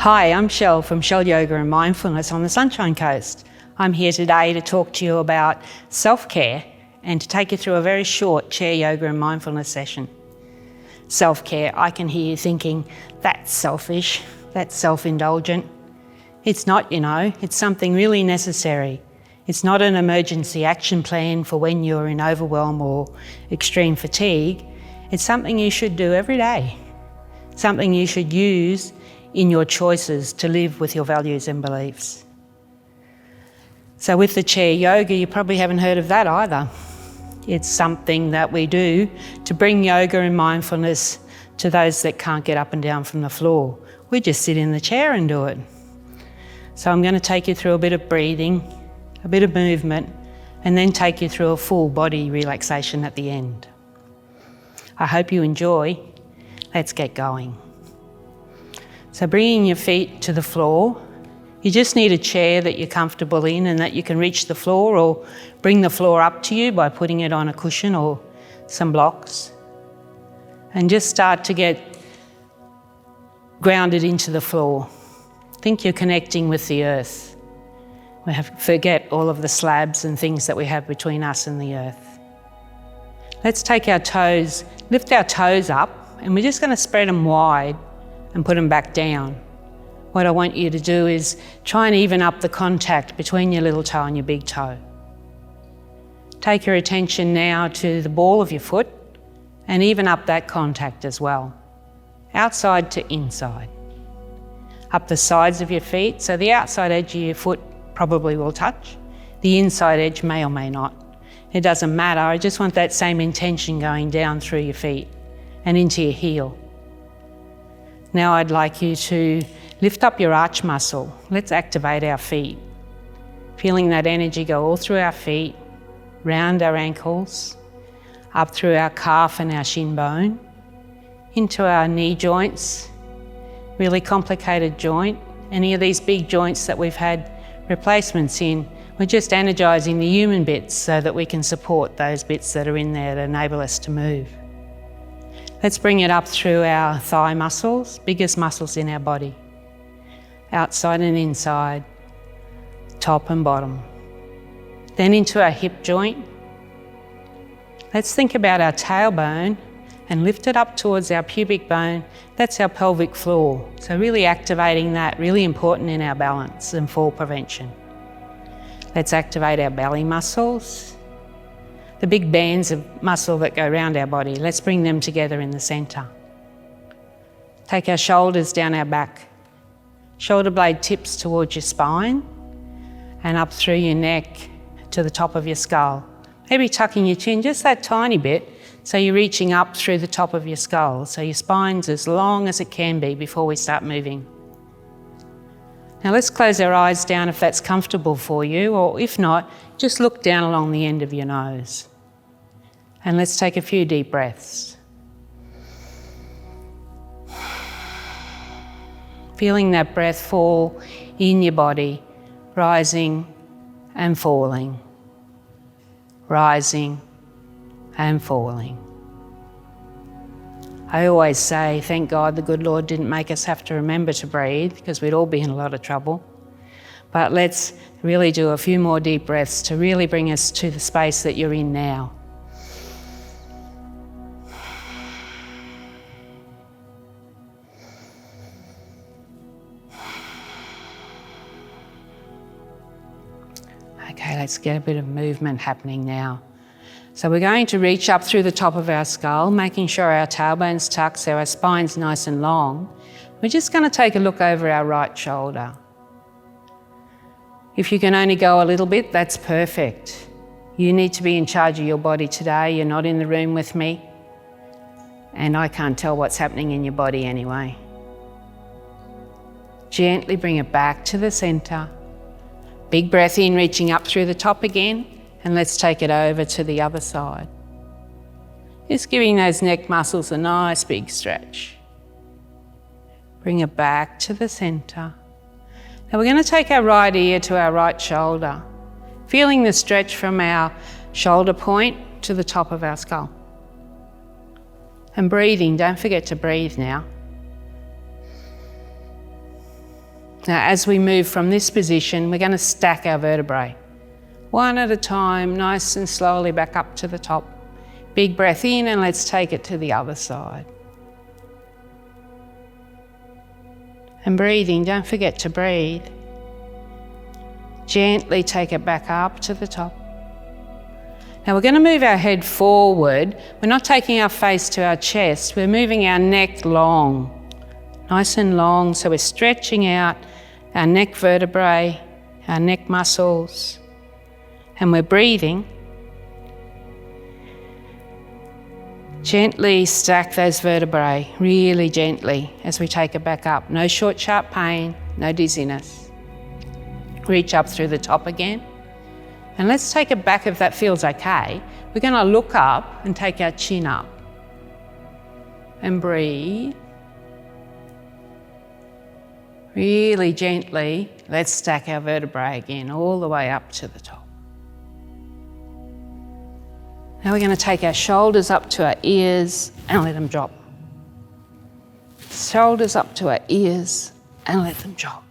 Hi, I'm Shell from Shell Yoga and Mindfulness on the Sunshine Coast. I'm here today to talk to you about self-care and to take you through a very short chair yoga and mindfulness session. Self-care, I can hear you thinking, that's selfish, that's self-indulgent. It's not, it's something really necessary. It's not an emergency action plan for when you're in overwhelm or extreme fatigue. It's something you should do every day. Something you should use in your choices to live with your values and beliefs. So with the chair yoga, you probably haven't heard of that either. It's something that we do to bring yoga and mindfulness to those that can't get up and down from the floor. We just sit in the chair and do it. So I'm going to take you through a bit of breathing, a bit of movement, and then take you through a full body relaxation at the end. I hope you enjoy. Let's get going. So bringing your feet to the floor, you just need a chair that you're comfortable in and that you can reach the floor, or bring the floor up to you by putting it on a cushion or some blocks. And just start to get grounded into the floor. Think you're connecting with the earth. Forget all of the slabs and things that we have between us and the earth. Let's take our toes, lift our toes up, and we're just going to spread them wide and put them back down. What I want you to do is try and even up the contact between your little toe and your big toe. Take your attention now to the ball of your foot and even up that contact as well. Outside to inside. Up the sides of your feet, so the outside edge of your foot probably will touch. The inside edge may or may not. It doesn't matter, I just want that same intention going down through your feet and into your heel. Now I'd like you to lift up your arch muscle. Let's activate our feet. Feeling that energy go all through our feet, round our ankles, up through our calf and our shin bone, into our knee joints, really complicated joint. Any of these big joints that we've had replacements in, we're just energizing the human bits so that we can support those bits that are in there to enable us to move. Let's bring it up through our thigh muscles, biggest muscles in our body. Outside and inside, top and bottom. Then into our hip joint. Let's think about our tailbone and lift it up towards our pubic bone. That's our pelvic floor. So really activating that, really important in our balance and fall prevention. Let's activate our belly muscles. The big bands of muscle that go around our body, let's bring them together in the centre. Take our shoulders down our back. Shoulder blade tips towards your spine and up through your neck to the top of your skull. Maybe tucking your chin just that tiny bit so you're reaching up through the top of your skull, so your spine's as long as it can be before we start moving. Now let's close our eyes down if that's comfortable for you, or if not, just look down along the end of your nose. And let's take a few deep breaths. Feeling that breath fall in your body, rising and falling, rising and falling. I always say, thank God the good Lord didn't make us have to remember to breathe, because we'd all be in a lot of trouble. But let's really do a few more deep breaths to really bring us to the space that you're in now. Okay, let's get a bit of movement happening now. So we're going to reach up through the top of our skull, making sure our tailbone's tucked so our spine's nice and long. We're just going to take a look over our right shoulder. If you can only go a little bit, that's perfect. You need to be in charge of your body today. You're not in the room with me, and I can't tell what's happening in your body anyway. Gently bring it back to the centre. Big breath in, reaching up through the top again. And let's take it over to the other side. Just giving those neck muscles a nice big stretch. Bring it back to the centre. Now we're going to take our right ear to our right shoulder, feeling the stretch from our shoulder point to the top of our skull. And breathing, don't forget to breathe now. Now, as we move from this position, we're going to stack our vertebrae. One at a time, nice and slowly back up to the top. Big breath in, and let's take it to the other side. And breathing, don't forget to breathe. Gently take it back up to the top. Now we're going to move our head forward. We're not taking our face to our chest. We're moving our neck long, nice and long. So we're stretching out our neck vertebrae, our neck muscles, and we're breathing. Gently stack those vertebrae, really gently, as we take it back up. No short, sharp pain, no dizziness. Reach up through the top again. And let's take it back if that feels okay. We're going to look up and take our chin up. And breathe. Really gently, let's stack our vertebrae again, all the way up to the top. Now we're going to take our shoulders up to our ears and let them drop. Shoulders up to our ears and let them drop.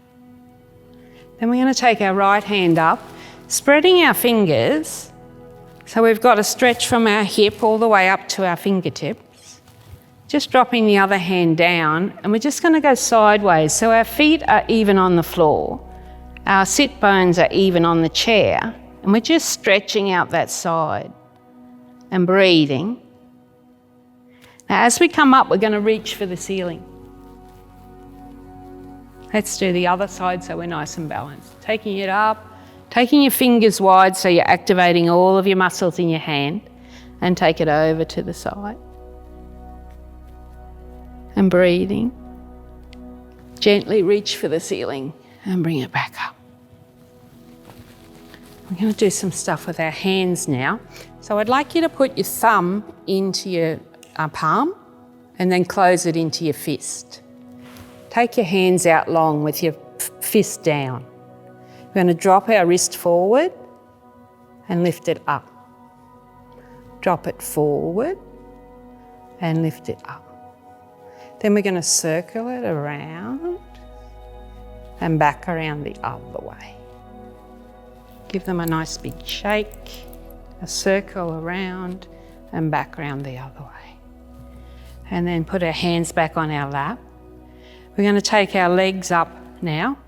Then we're going to take our right hand up, spreading our fingers. So we've got a stretch from our hip all the way up to our fingertips. Just dropping the other hand down, and we're just going to go sideways. So our feet are even on the floor. Our sit bones are even on the chair, and we're just stretching out that side and breathing. Now as we come up, we're going to reach for the ceiling. Let's do the other side so we're nice and balanced. Taking it up, taking your fingers wide so you're activating all of your muscles in your hand, and take it over to the side. And breathing. Gently reach for the ceiling and bring it back up. We're going to do some stuff with our hands now. So I'd like you to put your thumb into your palm and then close it into your fist. Take your hands out long with your fist down. We're going to drop our wrist forward and lift it up. Drop it forward and lift it up. Then we're going to circle it around and back around the other way. Give them a nice big shake, a circle around and back around the other way. And then put our hands back on our lap. We're going to take our legs up now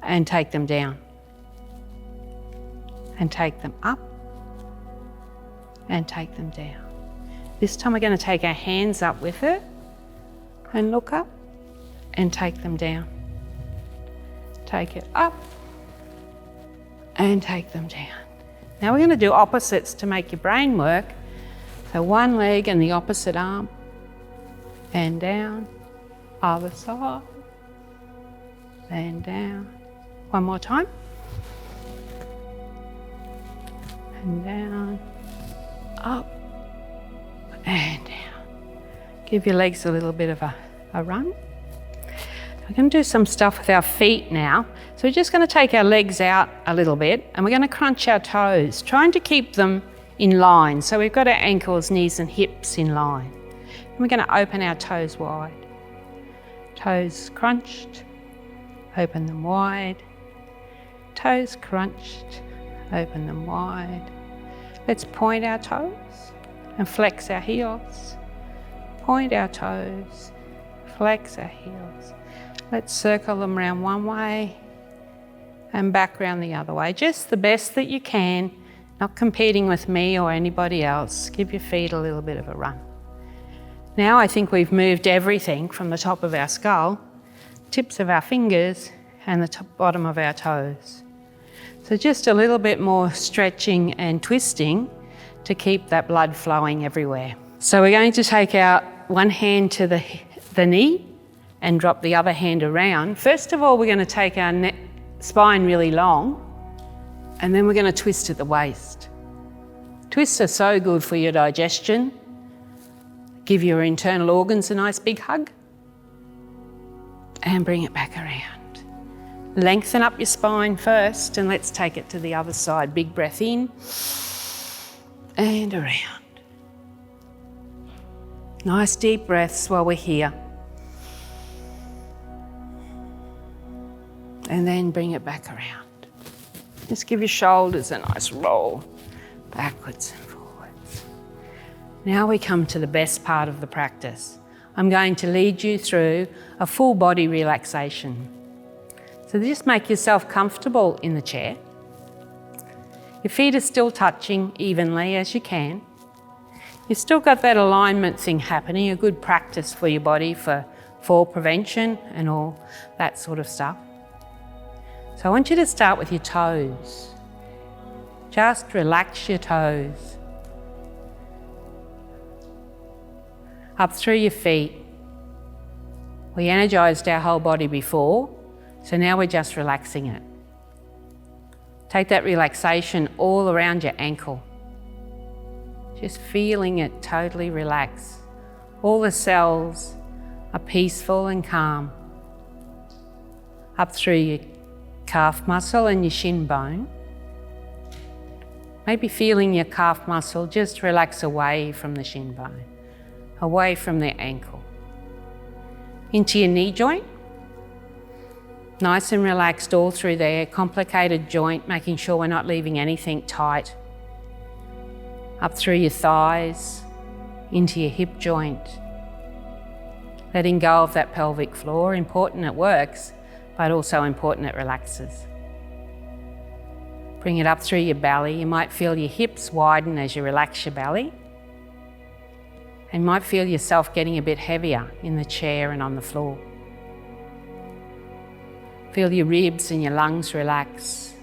and take them down. And take them up and take them down. This time we're going to take our hands up with it and look up and take them down. Take it up and take them down. Now we're going to do opposites to make your brain work. So one leg and the opposite arm and down, other side and down. One more time. And down, up and down. Give your legs a little bit of a run. We're going to do some stuff with our feet now. So we're just going to take our legs out a little bit and we're going to crunch our toes, trying to keep them in line. So we've got our ankles, knees and hips in line. And we're going to open our toes wide. Toes crunched, open them wide. Toes crunched, open them wide. Let's point our toes and flex our heels. Point our toes, flex our heels. Let's circle them around one way and back around the other way. Just the best that you can, not competing with me or anybody else. Give your feet a little bit of a run. Now I think we've moved everything from the top of our skull, tips of our fingers and the bottom of our toes. So just a little bit more stretching and twisting to keep that blood flowing everywhere. So we're going to take out one hand to the knee and drop the other hand around. First of all, we're going to take our spine really long and then we're going to twist at the waist. Twists are so good for your digestion. Give your internal organs a nice big hug and bring it back around. Lengthen up your spine first and let's take it to the other side. Big breath in and around. Nice deep breaths while we're here. and then bring it back around. Just give your shoulders a nice roll backwards and forwards. Now we come to the best part of the practice. I'm going to lead you through a full body relaxation. So just make yourself comfortable in the chair. Your feet are still touching evenly as you can. You've still got that alignment thing happening, a good practice for your body for fall prevention and all that sort of stuff. So I want you to start with your toes. Just relax your toes. Up through your feet. We energized our whole body before, so now we're just relaxing it. Take that relaxation all around your ankle. Just feeling it totally relax. All the cells are peaceful and calm. Up through your calf muscle and your shin bone. Maybe feeling your calf muscle just relax away from the shin bone, away from the ankle. Into your knee joint. Nice and relaxed all through there. Complicated joint, making sure we're not leaving anything tight. Up through your thighs, into your hip joint. Letting go of that pelvic floor. Important it works, but also important it relaxes. Bring it up through your belly. You might feel your hips widen as you relax your belly. And you might feel yourself getting a bit heavier in the chair and on the floor. Feel your ribs and your lungs relax,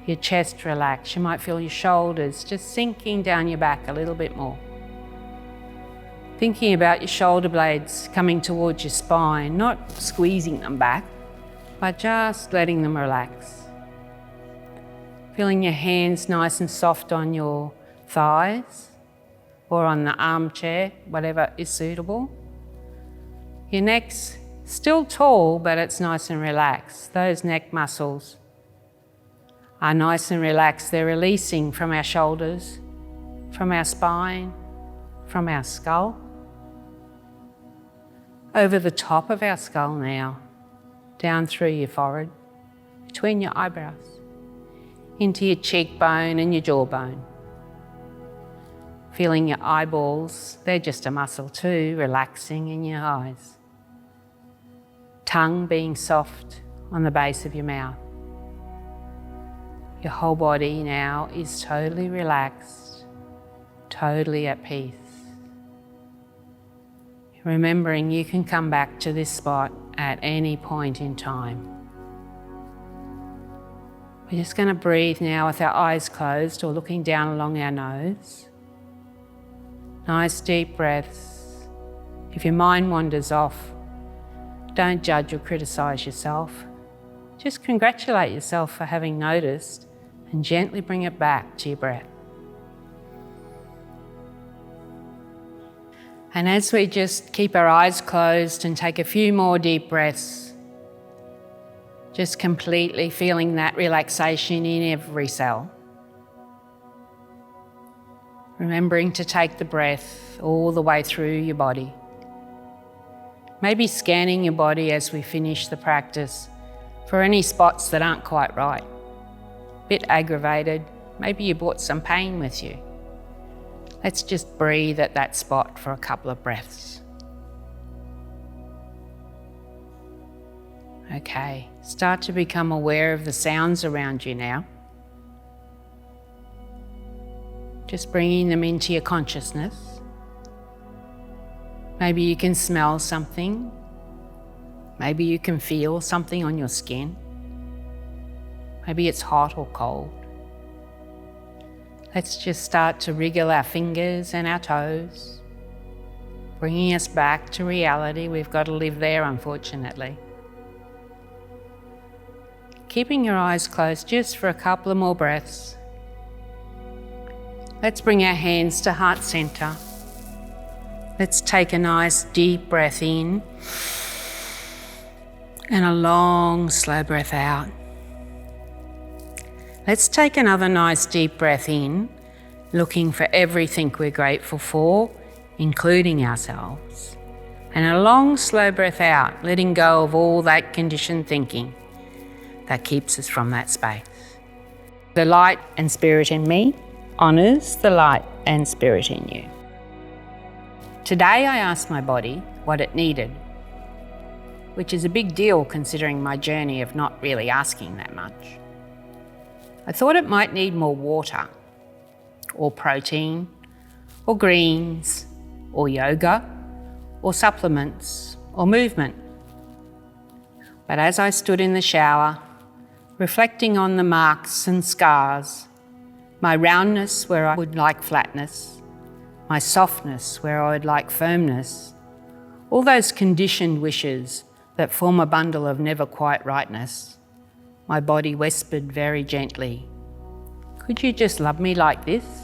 your chest relax. You might feel your shoulders just sinking down your back a little bit more. Thinking about your shoulder blades coming towards your spine, not squeezing them back, but just letting them relax. Feeling your hands nice and soft on your thighs or on the armchair, whatever is suitable. Your neck's still tall, but it's nice and relaxed. Those neck muscles are nice and relaxed. They're releasing from our shoulders, from our spine, from our skull. Over the top of our skull now, down through your forehead, between your eyebrows, into your cheekbone and your jawbone. Feeling your eyeballs, they're just a muscle too, relaxing in your eyes. Tongue being soft on the base of your mouth. Your whole body now is totally relaxed, totally at peace. Remembering you can come back to this spot at any point in time. We're just going to breathe now with our eyes closed or looking down along our nose. Nice deep breaths. If your mind wanders off, don't judge or criticise yourself. Just congratulate yourself for having noticed and gently bring it back to your breath. And as we just keep our eyes closed and take a few more deep breaths, just completely feeling that relaxation in every cell. Remembering to take the breath all the way through your body. Maybe scanning your body as we finish the practice for any spots that aren't quite right. A bit aggravated, maybe you brought some pain with you. Let's just breathe at that spot for a couple of breaths. Okay, start to become aware of the sounds around you now. Just bringing them into your consciousness. Maybe you can smell something. Maybe you can feel something on your skin. Maybe it's hot or cold. Let's just start to wriggle our fingers and our toes, bringing us back to reality. We've got to live there, unfortunately. Keeping your eyes closed just for a couple of more breaths. Let's bring our hands to heart center. Let's take a nice deep breath in and a long, slow breath out. Let's take another nice deep breath in, looking for everything we're grateful for, including ourselves. And a long, slow breath out, letting go of all that conditioned thinking. that keeps us from that space. The light and spirit in me honours the light and spirit in you. Today I asked my body what it needed, which is a big deal considering my journey of not really asking that much. I thought it might need more water, or protein, or greens, or yoga, or supplements, or movement. But as I stood in the shower, reflecting on the marks and scars, my roundness where I would like flatness, my softness where I would like firmness, all those conditioned wishes that form a bundle of never quite rightness, my body whispered very gently, "Could you just love me like this?"